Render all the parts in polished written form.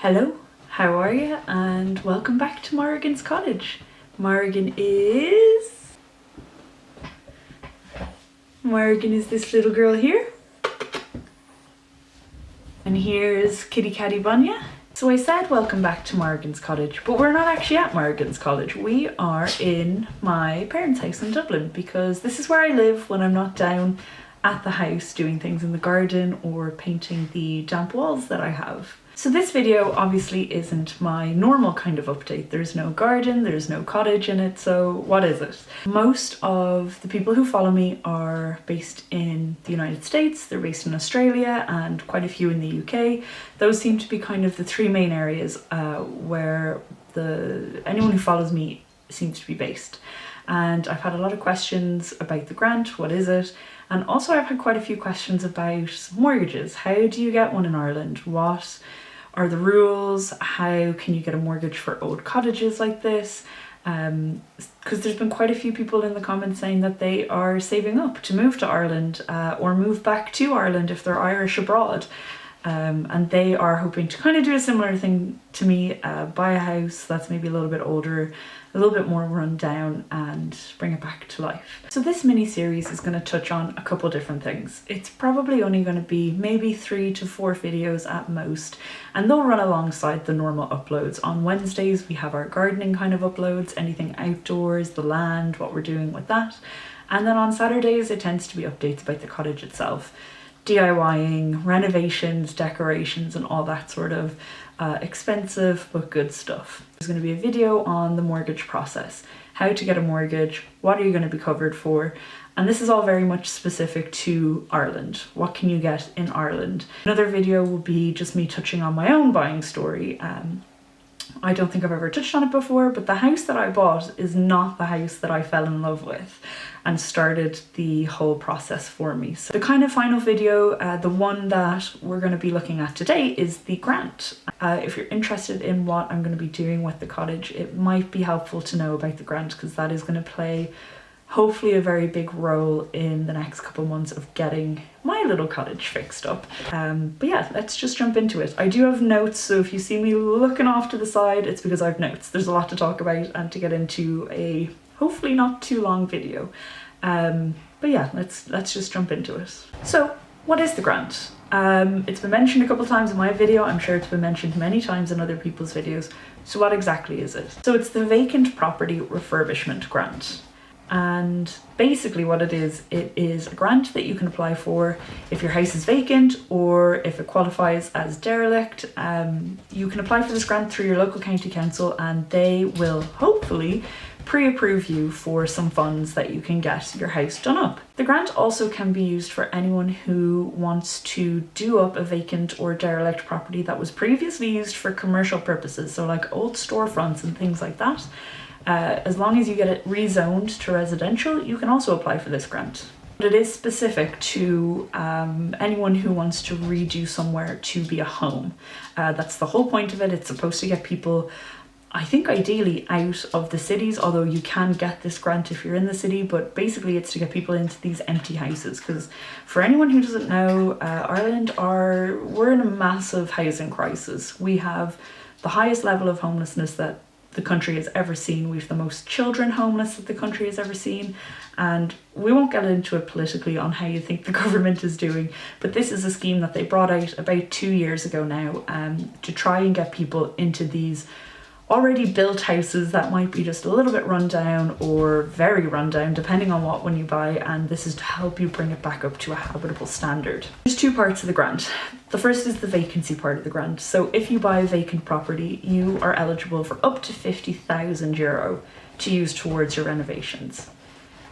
Hello, how are you? And welcome back to Morrigan's Cottage. Morrigan is this little girl here. And here's Kitty Catty Bunya. So I said welcome back to Morrigan's Cottage, but we're not actually at Morrigan's Cottage. We are in my parents' house in Dublin because this is where I live when I'm not down at the house doing things in the garden or painting the damp walls that I have. So this video obviously isn't my normal kind of update. There's no garden, there's no cottage in it, so what is it? Most of the people who follow me are based in the United States, they're based in Australia and quite a few in the UK. Those seem to be kind of the three main areas where anyone who follows me seems to be based. And I've had a lot of questions about the grant, what is it? And also I've had quite a few questions about mortgages. How do you get one in Ireland? What are the rules? How can you get a mortgage for old cottages like this? Because there's been quite a few people in the comments saying that they are saving up to move to Ireland or move back to Ireland if they're Irish abroad. And they are hoping to kind of do a similar thing to me, buy a house that's maybe a little bit older, a little bit more run down and bring it back to life. So this mini series is going to touch on a couple different things. It's probably only going to be maybe 3 to 4 videos at most, and they'll run alongside the normal uploads. On Wednesdays we have our gardening kind of uploads, anything outdoors, the land, what we're doing with that. And then on Saturdays it tends to be updates about the cottage itself. DIYing, renovations, decorations and all that sort of expensive but good stuff. There's going to be a video on the mortgage process, how to get a mortgage, what are you going to be covered for, and this is all very much specific to Ireland. What can you get in Ireland? Another video will be just me touching on my own buying story. I don't think I've ever touched on it before, but the house that I bought is not the house that I fell in love with and started the whole process for me. So the kind of final video, the one that we're going to be looking at today, is the grant. If you're interested in what I'm going to be doing with the cottage, it might be helpful to know about the grant because that is going to play hopefully a very big role in the next couple months of getting my little cottage fixed up. But yeah, let's just jump into it. I do have notes, so if you see me looking off to the side, it's because I have notes. There's a lot to talk about and to get into a hopefully not too long video. But yeah, let's just jump into it. So what is the grant? It's been mentioned a couple times in my video. I'm sure it's been mentioned many times in other people's videos. So what exactly is it? So it's the Vacant Property Refurbishment Grant. And basically what it is a grant that you can apply for if your house is vacant or if it qualifies as derelict. You can apply for this grant through your local county council and they will hopefully pre-approve you for some funds that you can get your house done up. The grant also can be used for anyone who wants to do up a vacant or derelict property that was previously used for commercial purposes, so like old storefronts and things like that. As long as you get it rezoned to residential, you can also apply for this grant. But it is specific to anyone who wants to redo somewhere to be a home. That's the whole point of it. It's supposed to get people, I think ideally out of the cities, although you can get this grant if you're in the city, but basically it's to get people into these empty houses. Because for anyone who doesn't know, we're in a massive housing crisis. We have the highest level of homelessness that the country has ever seen. We've the most children homeless that the country has ever seen, and we won't get into it politically on how you think the government is doing, but this is a scheme that they brought out about 2 years ago now to try and get people into these already built houses that might be just a little bit run down or very run down depending on what one you buy, and this is to help you bring it back up to a habitable standard. There's 2 parts of the grant. The first is the vacancy part of the grant. So if you buy a vacant property, you are eligible for up to €50,000 to use towards your renovations.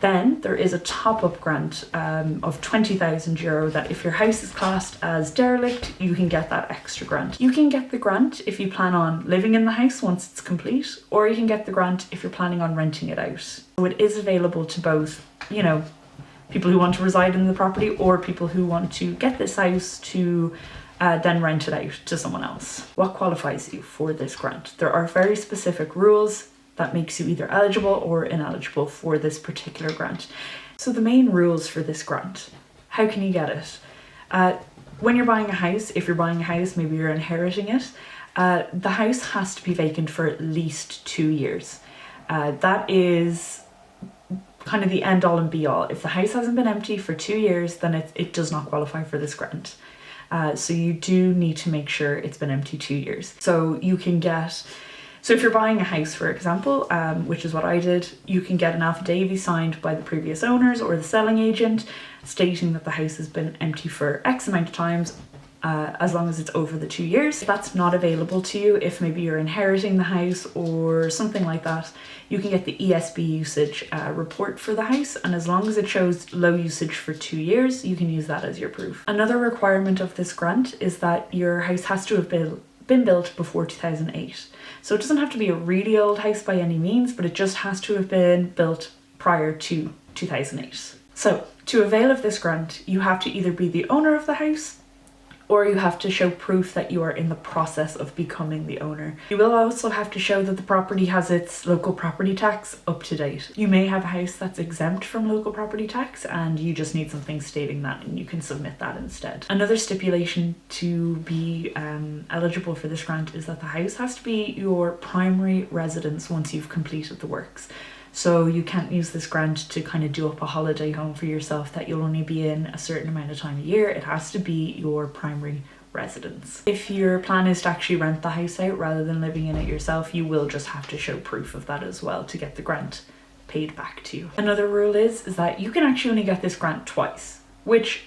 Then there is a top-up grant of €20,000 that if your house is classed as derelict, you can get that extra grant. You can get the grant if you plan on living in the house once it's complete, or you can get the grant if you're planning on renting it out. So it is available to both, people who want to reside in the property or people who want to get this house to then rent it out to someone else. What qualifies you for this grant? There are very specific rules that makes you either eligible or ineligible for this particular grant. So the main rules for this grant, how can you get it? when you're buying a house, if you're buying a house, maybe you're inheriting it, the house has to be vacant for at least 2 years. That is kind of the end all and be all. If the house hasn't been empty for 2 years, then it does not qualify for this grant. So you do need to make sure it's been empty 2 years. So if you're buying a house, for example, which is what I did, you can get an affidavit signed by the previous owners or the selling agent stating that the house has been empty for X amount of times, as long as it's over the 2 years. If that's not available to you, if maybe you're inheriting the house or something like that, you can get the ESB usage report for the house, and as long as it shows low usage for 2 years, you can use that as your proof. Another requirement of this grant is that your house has to have been built before 2008. So it doesn't have to be a really old house by any means, but it just has to have been built prior to 2008. So to avail of this grant, you have to either be the owner of the house, or you have to show proof that you are in the process of becoming the owner. You will also have to show that the property has its local property tax up to date. You may have a house that's exempt from local property tax and you just need something stating that, and you can submit that instead. Another stipulation to be eligible for this grant is that the house has to be your primary residence once you've completed the works. So you can't use this grant to kind of do up a holiday home for yourself that you'll only be in a certain amount of time a year. It has to be your primary residence. If your plan is to actually rent the house out rather than living in it yourself, you will just have to show proof of that as well to get the grant paid back to you. Another rule is that you can actually only get this grant twice, which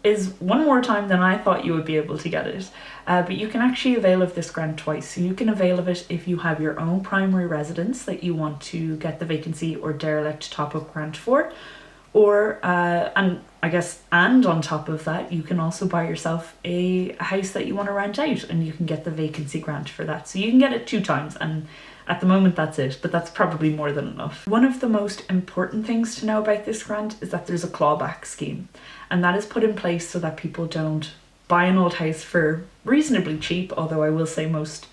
is one more time than I thought you would be able to get it. But you can actually avail of this grant twice. So you can avail of it if you have your own primary residence that you want to get the vacancy or derelict top-up grant for, or and on top of that, you can also buy yourself a house that you want to rent out, and you can get the vacancy grant for that. So you can get it 2 times, and at the moment that's it, but that's probably more than enough. One of the most important things to know about this grant is that there's a clawback scheme, and that is put in place so that people don't buy an old house for reasonably cheap, although I will say most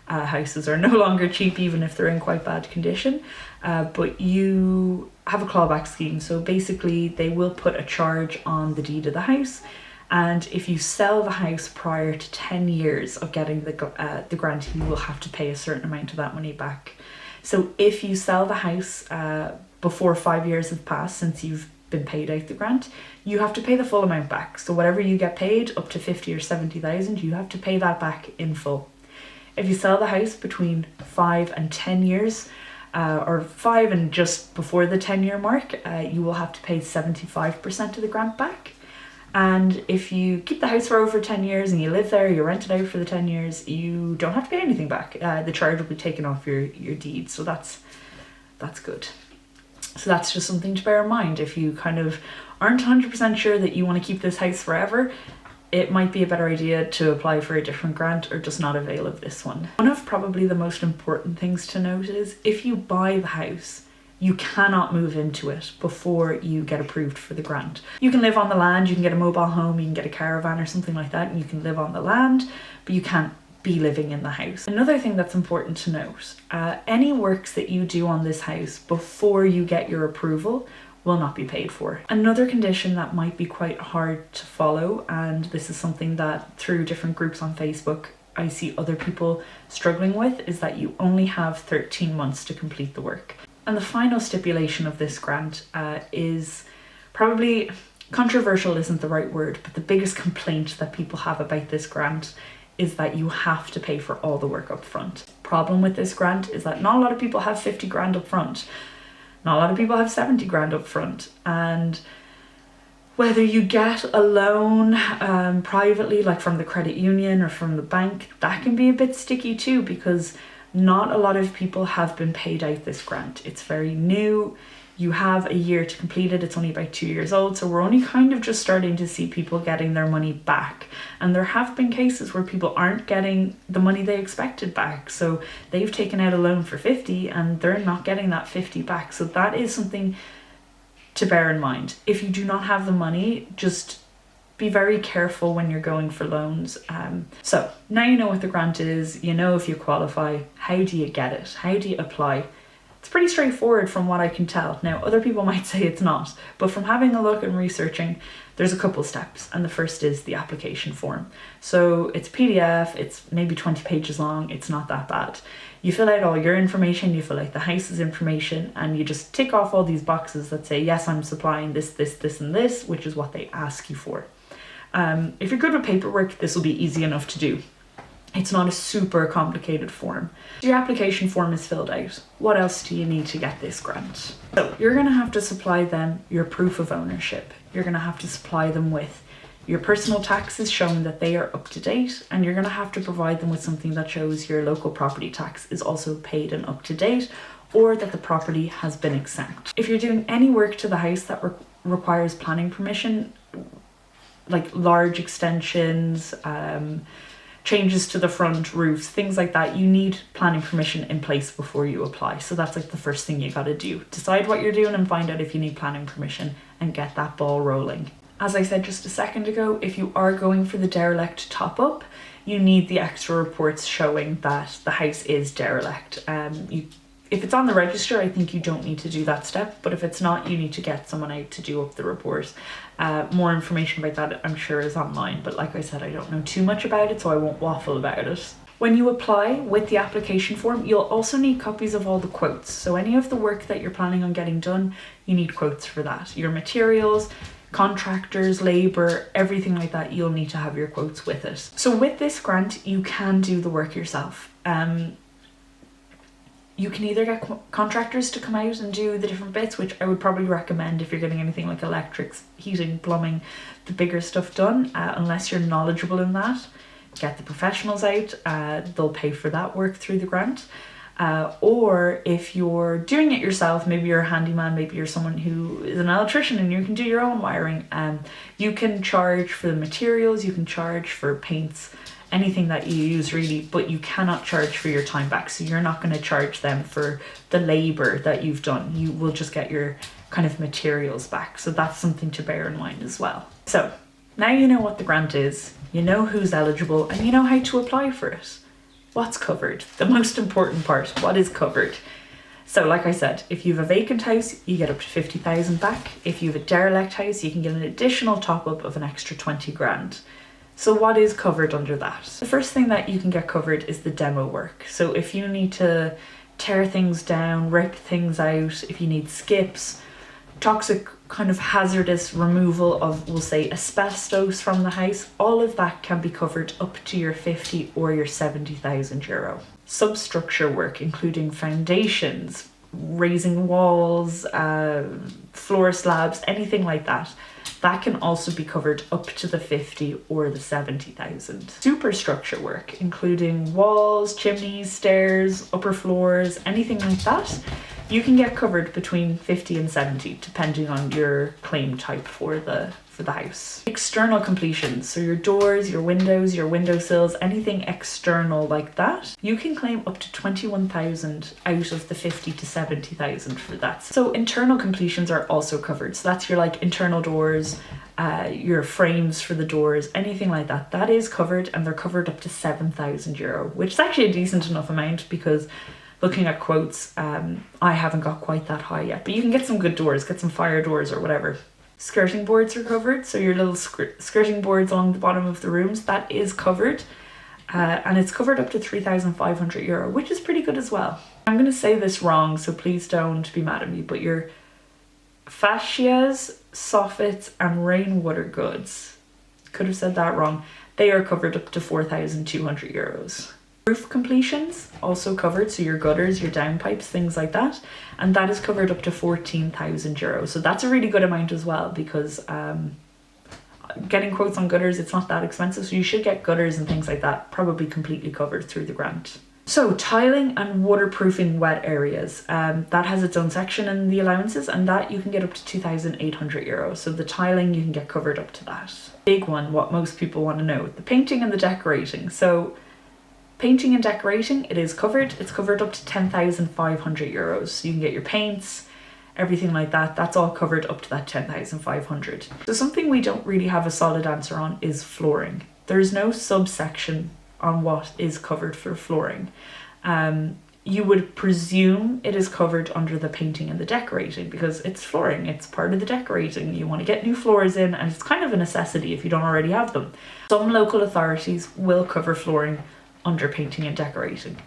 houses are no longer cheap even if they're in quite bad condition, but you have a clawback scheme. So basically they will put a charge on the deed of the house, and if you sell the house prior to 10 years of getting the grant, you will have to pay a certain amount of that money back. So if you sell the house before 5 years have passed since you've been paid out the grant, you have to pay the full amount back. So whatever you get paid, up to 50 or 70,000, you have to pay that back in full. If you sell the house between 5 and 10 years, or 5 and just before the 10-year mark, you will have to pay 75% of the grant back. And if you keep the house for over 10 years and you live there, you rent it out for the 10 years, you don't have to pay anything back. The charge will be taken off your deed, so that's good. So that's just something to bear in mind. If you kind of aren't 100% sure that you want to keep this house forever, it might be a better idea to apply for a different grant or just not avail of this one. One of probably the most important things to note is if you buy the house, you cannot move into it before you get approved for the grant. You can live on the land, you can get a mobile home, you can get a caravan or something like that, and you can live on the land, but you can't be living in the house. Another thing that's important to note, any works that you do on this house before you get your approval will not be paid for. Another condition that might be quite hard to follow, and this is something that through different groups on Facebook I see other people struggling with, is that you only have 13 months to complete the work. And the final stipulation of this grant is probably controversial, isn't the right word, but the biggest complaint that people have about this grant is that you have to pay for all the work up front. Problem with this grant is that not a lot of people have 50 grand up front. Not a lot of people have 70 grand up front. And whether you get a loan privately, like from the credit union or from the bank, that can be a bit sticky too, because not a lot of people have been paid out this grant. It's very new. You have a year to complete it. It's only about 2 years old. So we're only kind of just starting to see people getting their money back. And there have been cases where people aren't getting the money they expected back. So they've taken out a loan for 50 and they're not getting that 50 back. So that is something to bear in mind. If you do not have the money, just be very careful when you're going for loans. So now you know what the grant is, you know if you qualify. How do you get it? How do you apply? It's pretty straightforward from what I can tell. Now, other people might say it's not, but from having a look and researching, there's a couple steps, and the first is the application form. So it's PDF, it's maybe 20 pages long, it's not that bad. You fill out all your information, you fill out the house's information, and you just tick off all these boxes that say, yes, I'm supplying this, this, this, and this, which is what they ask you for. If you're good with paperwork, this will be easy enough to do. It's not a super complicated form. Your application form is filled out. What else do you need to get this grant? So you're going to have to supply them your proof of ownership. You're going to have to supply them with your personal taxes showing that they are up to date, and you're going to have to provide them with something that shows your local property tax is also paid and up to date, or that the property has been exempt. If you're doing any work to the house that requires planning permission, like large extensions, changes to the front, roofs, things like that, you need planning permission in place before you apply. So that's like the first thing you got to do. Decide what you're doing and find out if you need planning permission and get that ball rolling. As I said just a second ago, if you are going for the derelict top up, you need the extra reports showing that the house is derelict. If it's on the register, I think you don't need to do that step, but if it's not, you need to get someone out to do up the report. More information about that, I'm sure, is online, but like I said, I don't know too much about it, so I won't waffle about it. When you apply with the application form, you'll also need copies of all the quotes. So any of the work that you're planning on getting done, you need quotes for that. Your materials, contractors, labour, everything like that, you'll need to have your quotes with it. So with this grant, you can do the work yourself. You can either get contractors to come out and do the different bits, which I would probably recommend if you're getting anything like electrics, heating, plumbing, the bigger stuff done, unless you're knowledgeable in that. Get the professionals out, they'll pay for that work through the grant. Or if you're doing it yourself, maybe you're a handyman, maybe you're someone who is an electrician and you can do your own wiring, you can charge for the materials, you can charge for paints, anything that you use really, but you cannot charge for your time back. So you're not going to charge them for the labour that you've done. You will just get your kind of materials back. So that's something to bear in mind as well. So now you know what the grant is, you know who's eligible, and you know how to apply for it. What's covered? The most important part, what is covered? So like I said, if you have a vacant house, you get up to 50,000 back. If you have a derelict house, you can get an additional top up of an extra 20 grand. So what is covered under that? The first thing that you can get covered is the demo work. So if you need to tear things down, rip things out, if you need skips, toxic kind of hazardous removal of, we'll say, asbestos from the house, all of that can be covered up to your 50 or your 70,000 euro. Substructure work, including foundations, raising walls, floor slabs, anything like that, that can also be covered up to the 50 or the 70,000. Superstructure work, including walls, chimneys, stairs, upper floors, anything like that, you can get covered between 50 and 70, depending on your claim type for the house. External completions, so your doors, your windows, your windowsills, anything external like that, you can claim up to 21,000 out of the 50 to 70,000 for that. So internal completions are also covered. So that's your like internal doors, your frames for the doors, anything like that. That is covered, and they're covered up to 7,000 euro, which is actually a decent enough amount because looking at quotes, I haven't got quite that high yet, but you can get some good doors, get some fire doors or whatever. Skirting boards are covered, so your little skirting boards along the bottom of the rooms, that is covered, and it's covered up to 3,500 euro, which is pretty good as well. I'm going to say this wrong, so please don't be mad at me, but your fascias, soffits and rainwater goods, could have said that wrong, they are covered up to 4,200 euros. Roof completions also covered, so your gutters, your downpipes, things like that, and that is covered up to 14,000 euros. So that's a really good amount as well, because getting quotes on gutters, it's not that expensive, so you should get gutters and things like that probably completely covered through the grant. So tiling and waterproofing wet areas, that has its own section in the allowances, and that you can get up to 2,800 euros. So the tiling, you can get covered up to that. Big one, what most people want to know, the painting and the decorating. So painting and decorating, it is covered. It's covered up to 10,500 euros. So you can get your paints, everything like that. That's all covered up to that 10,500. So something we don't really have a solid answer on is flooring. There's no subsection on what is covered for flooring. you would presume it is covered under the painting and the decorating because it's flooring, it's part of the decorating. You want to get new floors in, and it's kind of a necessity if you don't already have them. Some local authorities will cover flooring under painting and decorating.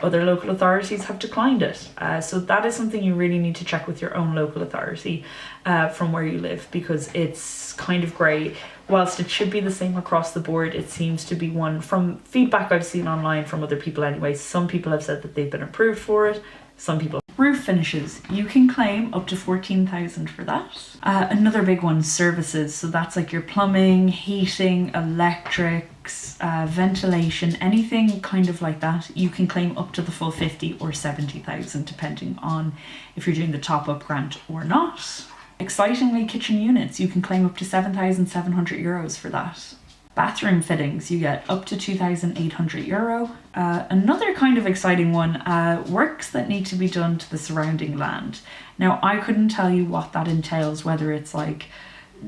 Other local authorities have declined it. So that is something you really need to check with your own local authority from where you live, because it's kind of grey. Whilst it should be the same across the board, it seems to be one, from feedback I've seen online from other people anyway, some people have said that they've been approved for it, some people. Roof finishes, you can claim up to 14,000 for that. Another big one, services. So that's like your plumbing, heating, electrics, ventilation, anything kind of like that. You can claim up to the full 50 or 70,000 depending on if you're doing the top-up grant or not. Excitingly, kitchen units, you can claim up to €7,700 for that. Bathroom fittings, you get up to €2,800. Another kind of exciting one, works that need to be done to the surrounding land. Now, I couldn't tell you what that entails, whether it's like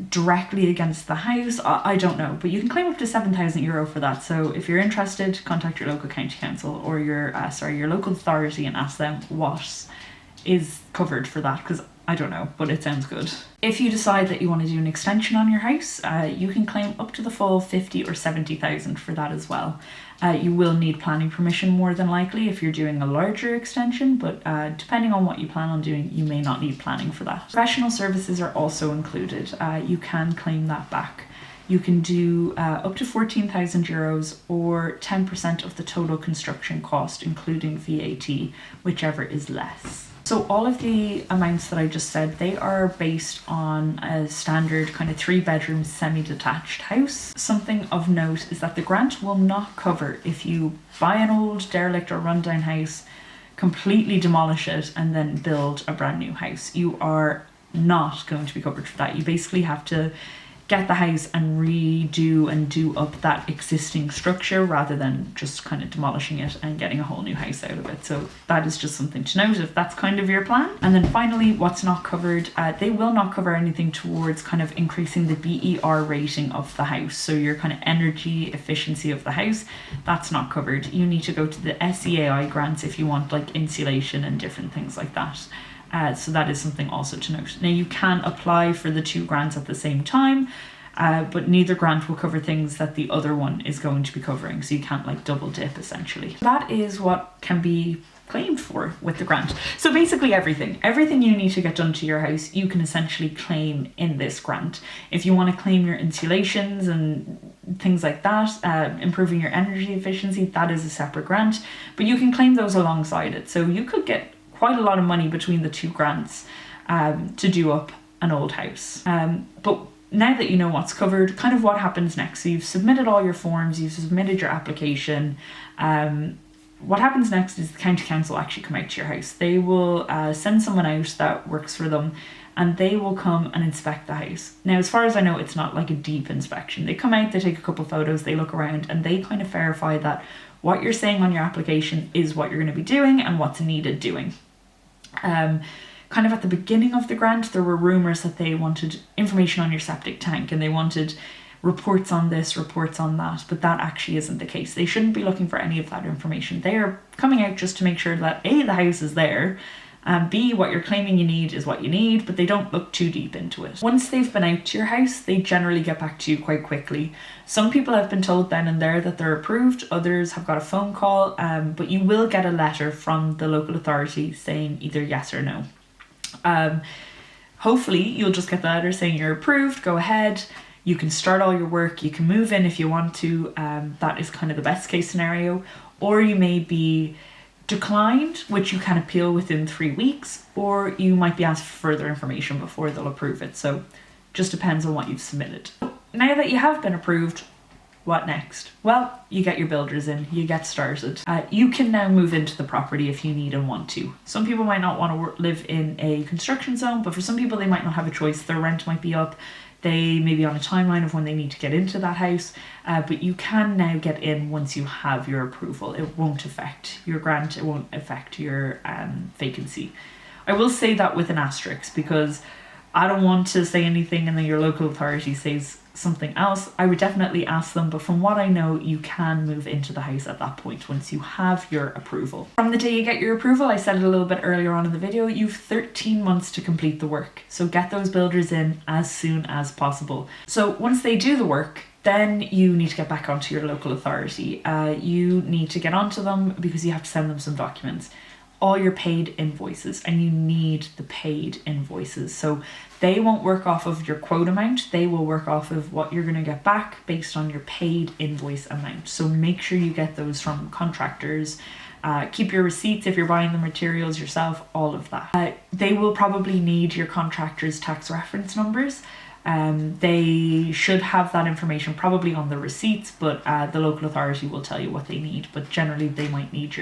directly against the house, I don't know, but you can claim up to €7,000 for that. So if you're interested, contact your local county council or your local authority and ask them what is covered for that, because I don't know, but it sounds good. If you decide that you want to do an extension on your house, you can claim up to the full 50 or 70,000 for that as well. You will need planning permission more than likely if you're doing a larger extension, but depending on what you plan on doing, you may not need planning for that. Professional services are also included. You can claim that back. You can do up to €14,000 or 10% of the total construction cost, including VAT, whichever is less. So all of the amounts that I just said, they are based on a standard kind of 3-bedroom semi-detached house. Something of note is that the grant will not cover if you buy an old derelict or rundown house, completely demolish it and then build a brand new house. You are not going to be covered for that. You basically have to get the house and redo and do up that existing structure rather than just kind of demolishing it and getting a whole new house out of it. So that is just something to note if that's kind of your plan. And then finally, what's not covered, they will not cover anything towards kind of increasing the BER rating of the house. So your kind of energy efficiency of the house, that's not covered. You need to go to the SEAI grants if you want like insulation and different things like that. So that is something also to note. Now you can apply for the 2 grants at the same time, but neither grant will cover things that the other one is going to be covering. So you can't like double dip essentially. That is what can be claimed for with the grant. So basically everything you need to get done to your house, you can essentially claim in this grant. If you want to claim your insulations and things like that, improving your energy efficiency, that is a separate grant, but you can claim those alongside it. So you could get quite a lot of money between the 2 grants to do up an old house. But now that you know what's covered, kind of what happens next. So you've submitted all your forms, you've submitted your application. What happens next is the county council actually come out to your house. They will send someone out that works for them and they will come and inspect the house. Now, as far as I know, it's not like a deep inspection. They come out, they take a couple photos, they look around and they kind of verify that what you're saying on your application is what you're going to be doing and what's needed doing. Kind of at the beginning of the grant, there were rumours that they wanted information on your septic tank and they wanted reports on this, reports on that, but that actually isn't the case. They shouldn't be looking for any of that information. They are coming out just to make sure that A, the house is there, and B, what you're claiming you need is what you need, but they don't look too deep into it. Once they've been out to your house, they generally get back to you quite quickly. Some people have been told then and there that they're approved, others have got a phone call, but you will get a letter from the local authority saying either yes or no. Hopefully you'll just get the letter saying you're approved, go ahead, you can start all your work, you can move in if you want to, that is kind of the best case scenario, or you may be declined, which you can appeal within 3 weeks, or you might be asked for further information before they'll approve it. So just depends on what you've submitted. Now that you have been approved, what next? Well, you get your builders in, you get started. You can now move into the property if you need and want to. Some people might not want to live in a construction zone, but for some people they might not have a choice. Their rent might be up, they may be on a timeline of when they need to get into that house, but you can now get in once you have your approval. It won't affect your grant, it won't affect your vacancy. I will say that with an asterisk, because I don't want to say anything and then your local authority says something else. I would definitely ask them, but from what I know, you can move into the house at that point once you have your approval. From the day you get your approval, I said it a little bit earlier on in the video, you've 13 months to complete the work. So get those builders in as soon as possible. So once they do the work, then you need to get back onto your local authority. You need to get onto them because you have to send them some documents. All your paid invoices, and you need the paid invoices. So they won't work off of your quote amount, they will work off of what you're going to get back based on your paid invoice amount. So make sure you get those from contractors. Keep your receipts if you're buying the materials yourself, all of that. They will probably need your contractor's tax reference numbers. They should have that information probably on the receipts, but the local authority will tell you what they need, but generally they might need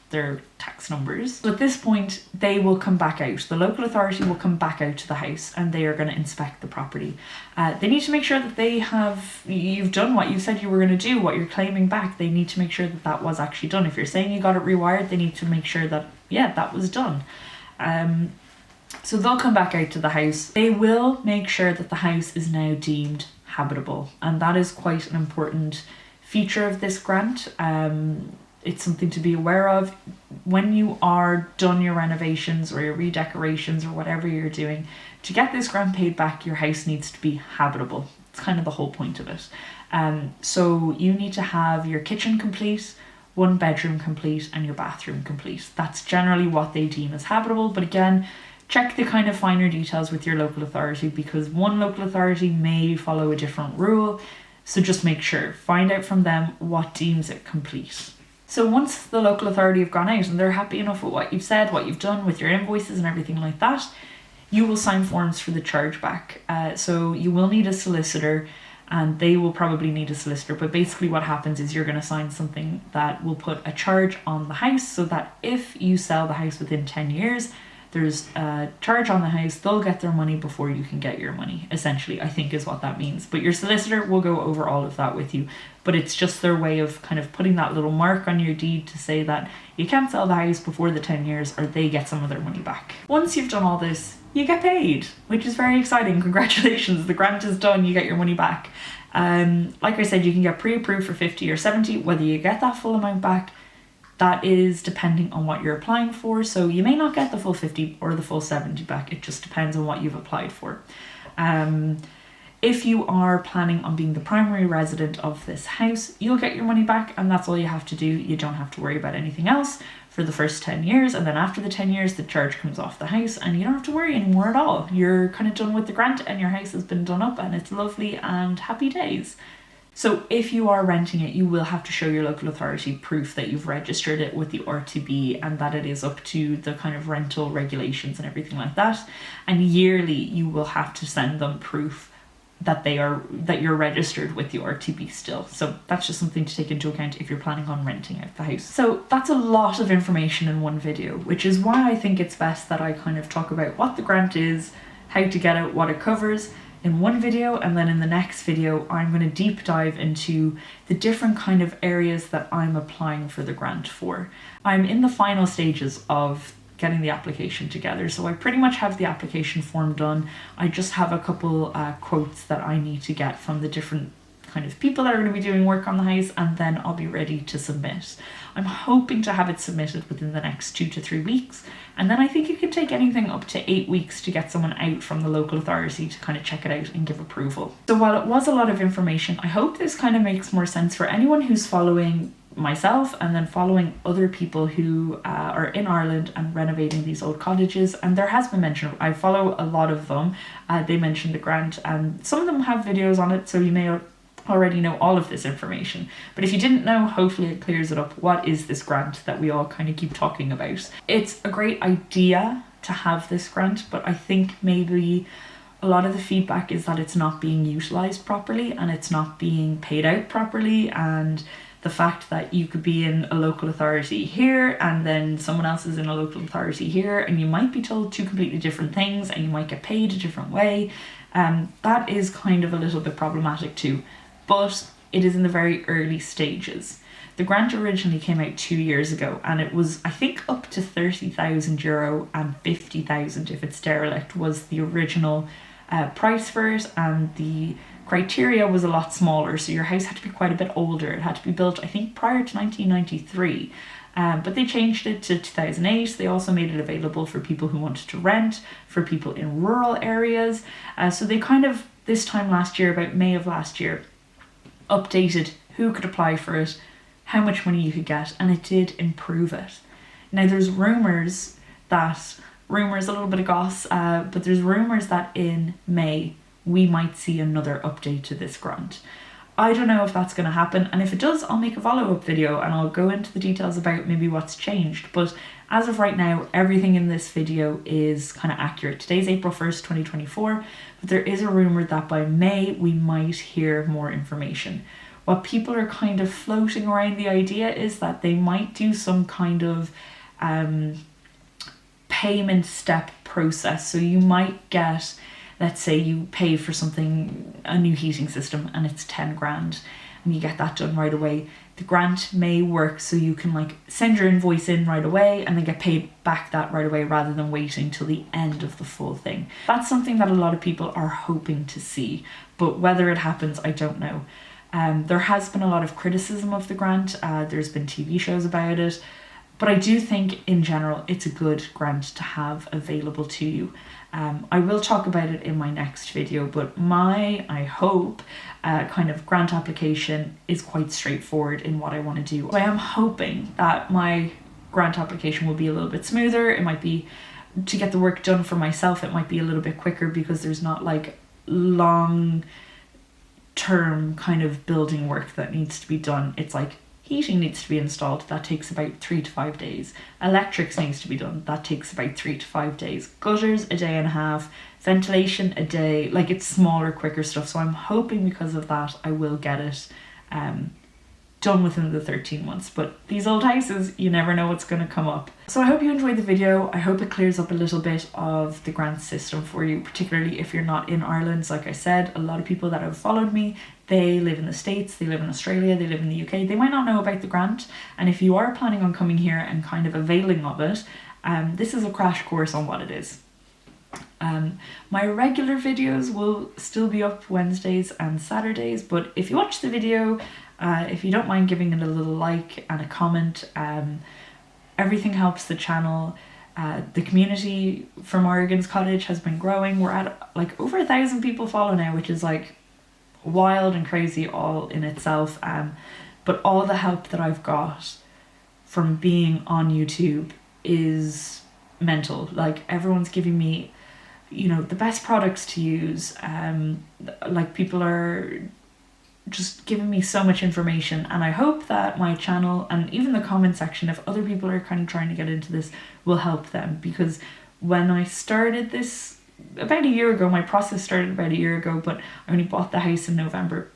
their tax numbers. So at this point, they will come back out. The local authority will come back out to the house and they are going to inspect the property. They need to make sure that you've done what you said you were going to do, what you're claiming back. They need to make sure that that was actually done. If you're saying you got it rewired, they need to make sure that, yeah, that was done. So they'll come back out to the house. They will make sure that the house is now deemed habitable, and that is quite an important feature of this grant. It's something to be aware of. When you are done your renovations or your redecorations or whatever you're doing, to get this grant paid back, your house needs to be habitable. It's kind of the whole point of it. So you need to have your kitchen complete, 1 bedroom complete, and your bathroom complete. That's generally what they deem as habitable, but again, check the kind of finer details with your local authority because one local authority may follow a different rule. So just make sure, find out from them what deems it complete. So once the local authority have gone out and they're happy enough with what you've said, what you've done with your invoices and everything like that, you will sign forms for the chargeback. So you will need a solicitor and they will probably need a solicitor. But basically what happens is you're going to sign something that will put a charge on the house so that if you sell the house within 10 years, there's a charge on the house, they'll get their money before you can get your money, essentially, I think is what that means. But your solicitor will go over all of that with you. But it's just their way of kind of putting that little mark on your deed to say that you can't sell the house before the 10 years or they get some of their money back. Once you've done all this, you get paid, which is very exciting. Congratulations, the grant is done, you get your money back. Like I said, you can get pre-approved for 50 or 70, whether you get that full amount back, that is depending on what you're applying for. So you may not get the full 50 or the full 70 back. It just depends on what you've applied for. If you are planning on being the primary resident of this house, you'll get your money back and that's all you have to do. You don't have to worry about anything else for the first 10 years. And then after the 10 years, the charge comes off the house and you don't have to worry anymore at all. You're kind of done with the grant and your house has been done up and it's lovely and happy days. So if you are renting it, you will have to show your local authority proof that you've registered it with the RTB and that it is up to the kind of rental regulations and everything like that. And yearly, you will have to send them proof that you're registered with the RTB still. So that's just something to take into account if you're planning on renting out the house. So that's a lot of information in one video, which is why I think it's best that I kind of talk about what the grant is, how to get it, what it covers, in one video, and then in the next video I'm going to deep dive into the different kind of areas that I'm applying for the grant for. I'm in the final stages of getting the application together, so I pretty much have the application form done. I just have a couple quotes that I need to get from the different kind of people that are going to be doing work on the house, and then I'll be ready to submit. I'm hoping to have it submitted within the next 2 to 3 weeks, and then I think it could take anything up to 8 weeks to get someone out from the local authority to kind of check it out and give approval. So while it was a lot of information, I hope this kind of makes more sense for anyone who's following myself and then following other people who are in Ireland and renovating these old cottages. And there has been mention, I follow a lot of them, they mentioned the grant and some of them have videos on it, so you may already know all of this information. But if you didn't know, hopefully it clears it up. What is this grant that we all kind of keep talking about? It's a great idea to have this grant, but I think maybe a lot of the feedback is that it's not being utilized properly and it's not being paid out properly, and the fact that you could be in a local authority here and then someone else is in a local authority here and you might be told 2 completely different things and you might get paid a different way, that is kind of a little bit problematic too. But it is in the very early stages. The grant originally came out 2 years ago, and it was, I think, up to €30,000 and 50,000 if it's derelict was the original price for it, and the criteria was a lot smaller, so your house had to be quite a bit older. It had to be built, I think, prior to 1993. But they changed it to 2008. They also made it available for people who wanted to rent, for people in rural areas. So they kind of, this time last year, about May of last year, updated who could apply for it, how much money you could get, and it did improve it. Now there's rumours, a little bit of goss, but there's rumours that in May we might see another update to this grant. I don't know if that's going to happen, and if it does, I'll make a follow-up video and I'll go into the details about maybe what's changed. But as of right now, everything in this video is kind of accurate. Today's April 1st, 2024, but there is a rumour that by May we might hear more information. What people are kind of floating around the idea is that they might do some kind of payment step process. So you might get, let's say you pay for something, a new heating system, and it's 10 grand and you get that done right away. The grant may work so you can like send your invoice in right away and then get paid back that right away rather than waiting till the end of the full thing. That's something that a lot of people are hoping to see, but whether it happens, I don't know. There has been a lot of criticism of the grant. There's been TV shows about it, but I do think in general it's a good grant to have available to you. I will talk about it in my next video, but I hope, kind of grant application is quite straightforward in what I want to do. So I am hoping that my grant application will be a little bit smoother. It might be, to get the work done for myself, it might be a little bit quicker because there's not like long term kind of building work that needs to be done. It's like heating needs to be installed, that takes about 3 to 5 days. Electrics needs to be done, that takes about 3 to 5 days. Gutters, a day and a half. Ventilation, a day. Like, it's smaller, quicker stuff. So I'm hoping because of that I will get it done within the 13 months. But these old houses, you never know what's going to come up. So I hope you enjoyed the video. I hope it clears up a little bit of the grant system for you, particularly if you're not in Ireland. Like I said, a lot of people that have followed me, they live in the States, they live in Australia, they live in the UK. They might not know about the grant. And if you are planning on coming here and kind of availing of it, this is a crash course on what it is. My regular videos will still be up Wednesdays and Saturdays, but if you watch the video, if you don't mind giving it a little like and a comment, everything helps the channel. The community from Morgan's Cottage has been growing. We're at like over 1,000 people follow now, which is like wild and crazy all in itself. But all the help that I've got from being on YouTube is mental. Like, everyone's giving me, you know, the best products to use. Like, people are just giving me so much information, and I hope that my channel and even the comment section, if other people are kind of trying to get into this, will help them. Because when I started this about a year ago, my process started about a year ago, but I only bought the house in November.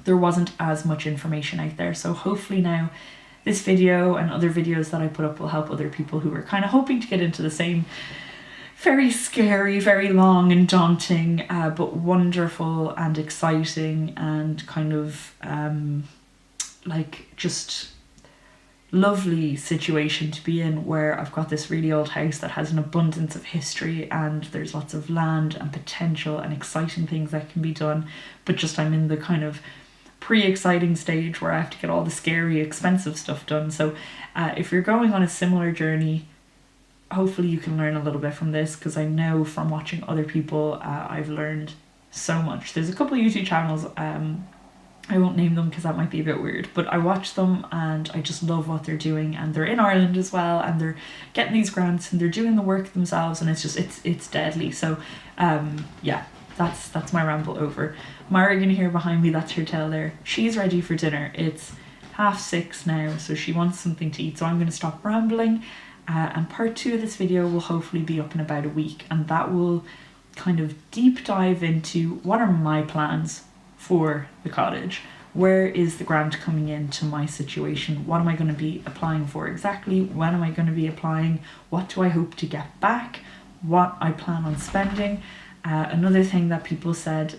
There wasn't as much information out there. So hopefully now this video and other videos that I put up will help other people who are kind of hoping to get into the same very scary, very long and daunting, but wonderful and exciting and kind of like just lovely situation to be in, where I've got this really old house that has an abundance of history and there's lots of land and potential and exciting things that can be done, but just I'm in the kind of pre-exciting stage where I have to get all the scary, expensive stuff done. So if you're going on a similar journey, hopefully you can learn a little bit from this, because I know from watching other people, I've learned so much. There's a couple of YouTube channels, I won't name them because that might be a bit weird, but I watch them and I just love what they're doing, and they're in Ireland as well, and they're getting these grants and they're doing the work themselves, and it's just, it's deadly. So yeah, that's my ramble over. Morgan here behind me, that's her tail there. She's ready for dinner. It's 6:30 now, so she wants something to eat, so I'm going to stop rambling. And part 2 of this video will hopefully be up in about a week, and that will kind of deep dive into what are my plans for the cottage. Where is the grant coming into my situation? What am I going to be applying for exactly? When am I going to be applying? What do I hope to get back? What I plan on spending? Another thing that people said,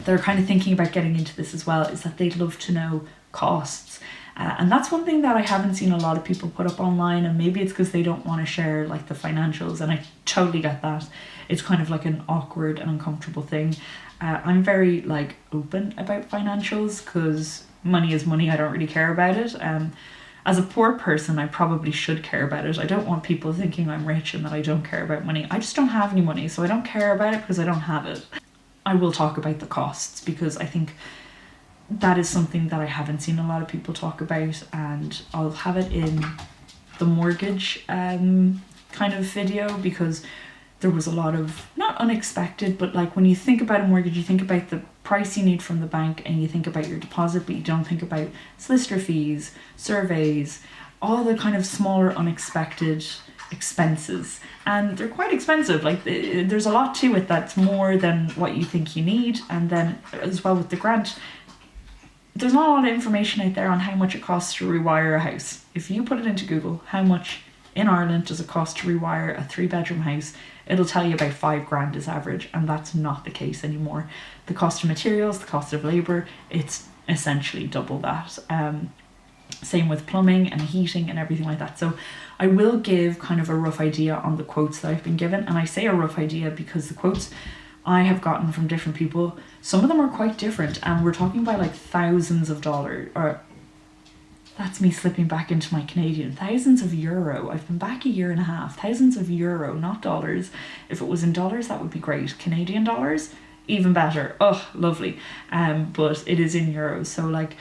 they're kind of thinking about getting into this as well, is that they'd love to know costs. And that's one thing that I haven't seen a lot of people put up online, and maybe it's because they don't want to share like the financials, and I totally get that. It's kind of like an awkward and uncomfortable thing. I'm very like open about financials because money is money. I don't really care about it. As a poor person, I probably should care about it. I don't want people thinking I'm rich and that I don't care about money. I just don't have any money, so I don't care about it because I don't have it. I will talk about the costs because I think that is something that I haven't seen a lot of people talk about, and I'll have it in the mortgage kind of video because there was a lot of, not unexpected, but like when you think about a mortgage, you think about the price you need from the bank and you think about your deposit, but you don't think about solicitor fees, surveys, all the kind of smaller unexpected expenses. And they're quite expensive. Like there's a lot to it that's more than what you think you need. And then as well with the grant, there's not a lot of information out there on how much it costs to rewire a house. If you put it into Google, how much in Ireland does it cost to rewire a 3-bedroom house, it'll tell you about £5,000 is average, and that's not the case anymore. The cost of materials, the cost of labour, it's essentially double that. Same with plumbing and heating and everything like that. So I will give kind of a rough idea on the quotes that I've been given, and I say a rough idea because the quotes I have gotten from different people, some of them are quite different, and we're talking about like thousands of dollars, or that's me slipping back into my Canadian, thousands of euro. I've been back a year and a half. Thousands of euro, not dollars. If it was in dollars, that would be great. Canadian dollars, even better. Oh, lovely. But it is in euros. So like,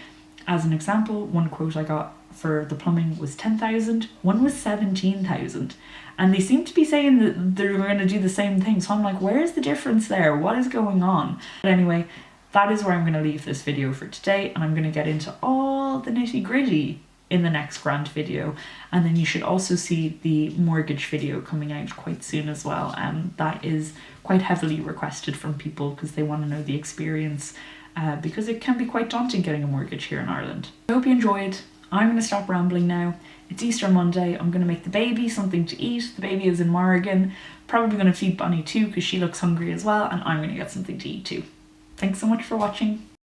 as an example, one quote I got for the plumbing was 10,000. One was 17,000. And they seem to be saying that they're going to do the same thing. So I'm like, where is the difference there? What is going on? But anyway, that is where I'm going to leave this video for today, and I'm going to get into all the nitty gritty in the next grant video. And then you should also see the mortgage video coming out quite soon as well. That is quite heavily requested from people because they want to know the experience, because it can be quite daunting getting a mortgage here in Ireland. I hope you enjoyed. I'm going to stop rambling now. It's Easter Monday. I'm going to make the baby something to eat. The baby is in Morgan. Probably going to feed Bonnie too because she looks hungry as well, and I'm going to get something to eat too. Thanks so much for watching.